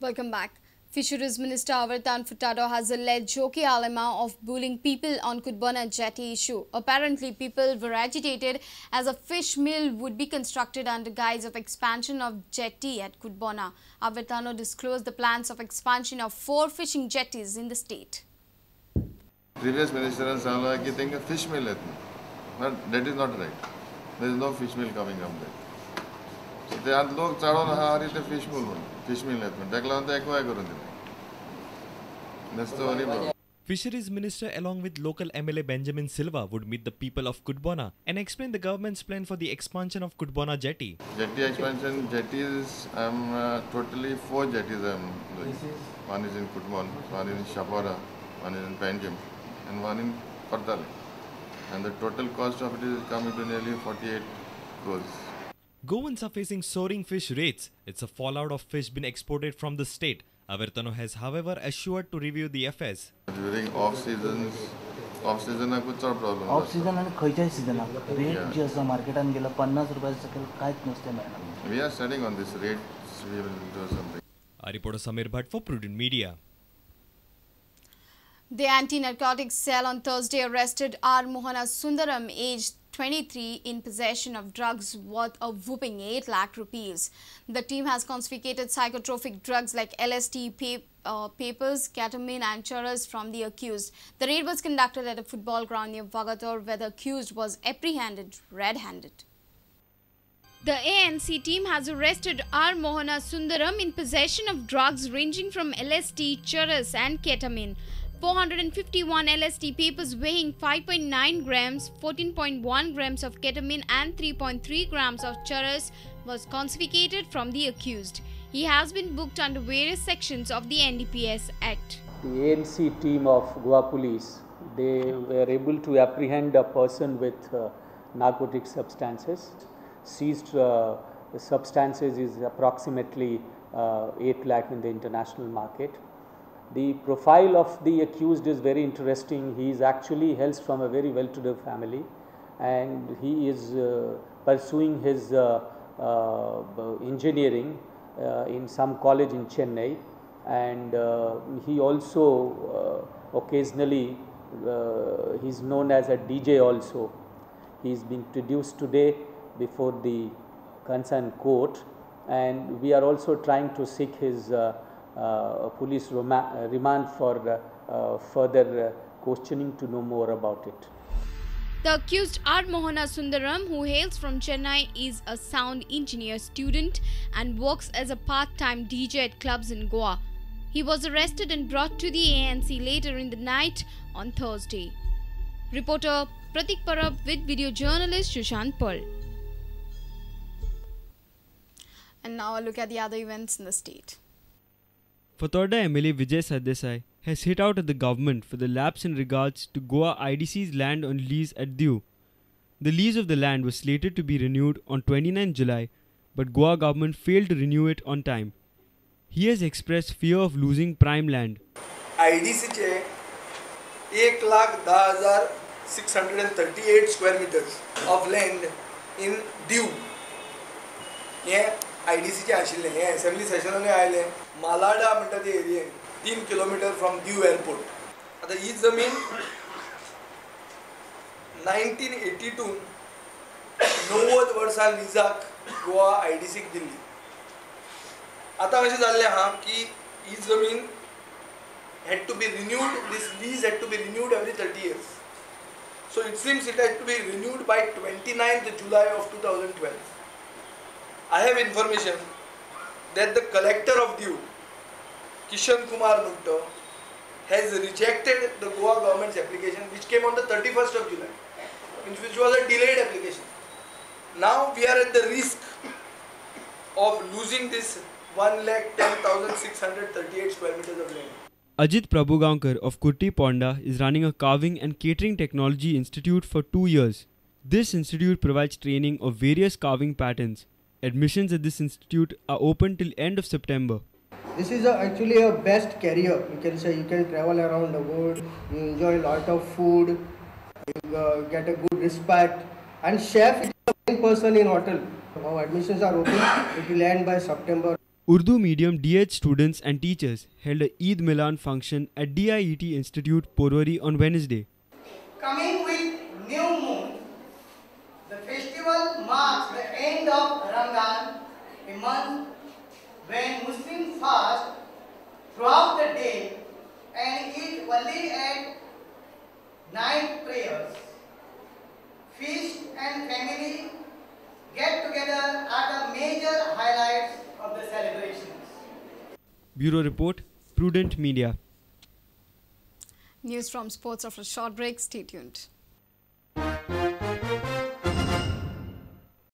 Welcome back. Fisheries Minister Avertano Furtado has alleged Joaquim Alemao of bullying people on Cutbona Jetty issue. Apparently, people were agitated as a fish mill would be constructed under guise of expansion of jetty at Cutbona. Avertano disclosed the plans of expansion of 4 fishing jetties in the state. Previous minister and Sala getting a fish mill, but that is not right. There is no fish mill coming up there. So they are look the fish mill. Fish mill that's the only problem. Fisheries Minister along with local MLA Benjamin Silva would meet the people of Cutbona and explain the government's plan for the expansion of Cutbona Jetty. Jetty expansion, jetties, totally 4 jetties I'm doing. One is in Cutbona, one is in Shapara, one is in Panjim and one in Partale. And the total cost of it is coming to nearly 48 crores. Goans are facing soaring fish rates. It's a fallout of fish being exported from the state. Avertano has, however, assured to review the affairs. During off-season, कुछ problem. Off-season and खयच्या season rate जी असा market आन गेला 50 रुपये सकल काहीच नसते madam. We are studying on this rate. We will do something. A reporter Samir Bhatt for Prudent Media. The anti-narcotics cell on Thursday arrested R. Mohana Sundaram, aged 23, in possession of drugs worth a whopping 8 lakh rupees. The team has confiscated psychotropic drugs like LSD, papers, ketamine and churros from the accused. The raid was conducted at a football ground near Vagator, where the accused was apprehended red-handed. The ANC team has arrested R. Mohana Sundaram in possession of drugs ranging from LSD, churros and ketamine. 451 LSD papers weighing 5.9 grams, 14.1 grams of ketamine and 3.3 grams of churros was confiscated from the accused. He has been booked under various sections of the NDPS Act. The ANC team of Goa Police, they were able to apprehend a person with narcotic substances. Seized substances is approximately 8 lakh in the international market. The profile of the accused is very interesting. He is actually hails from a very well-to-do family, and he is pursuing his engineering in some college in Chennai, and he also occasionally he is known as a DJ also. He is being produced today before the concerned court, and we are also trying to seek his police remand for further questioning to know more about it. The accused R. Mohana Sundaram, who hails from Chennai, is a sound engineer student and works as a part-time DJ at clubs in Goa. He was arrested and brought to the ANC later in the night on Thursday. Reporter Pratik Parab with video journalist Sushant Pearl. And now a look at the other events in the state. Furtado MLA Vijay Sardesai has hit out at the government for the lapse in regards to Goa IDC's land on lease at Diu. The lease of the land was slated to be renewed on 29 July, but Goa government failed to renew it on time. He has expressed fear of losing prime land. IDC चे 1,10,638 square meters of land in Diu. Yeah. IDC चे आशिल्ले हे assembly सेशनाने आयले मालाडा म्हणटा ते एरियेन 3 kilometre from दिव airport. आता ही जमीन 1982 90 वर्सां लिजाक गोवा IDCक दिल्ली. आता अशें जाल्लें आहा की ही जमीन had to be renewed, this lease had to be renewed every 30 years. So it seems it had to be renewed by 29th July of 2012. I have information that the collector of Diu, Kishan Kumar Munto, has rejected the Goa government's application, which came on the 31st of July, which was a delayed application. Now we are at the risk of losing this 1,10,638 square meters of land. Ajit Prabhugaonkar of Kurti Ponda is running a carving and catering technology institute for 2 years. This institute provides training of various carving patterns. Admissions at this institute are open till end of September. This is actually a best career. You can say you can travel around the world, you enjoy a lot of food, you get a good respect, and chef is the main person in hotel. Our admissions are open. It will end by September. Urdu medium DH students and teachers held a Eid Milan function at DIET Institute, Porvorim on Wednesday. Coming with new moon, the festival marks the end of Ramadan, a month when Muslims fast throughout the day and eat only at night prayers. Feast and family get together are the major highlights of the celebrations. Bureau Report, Prudent Media. News from sports after a short break. Stay tuned.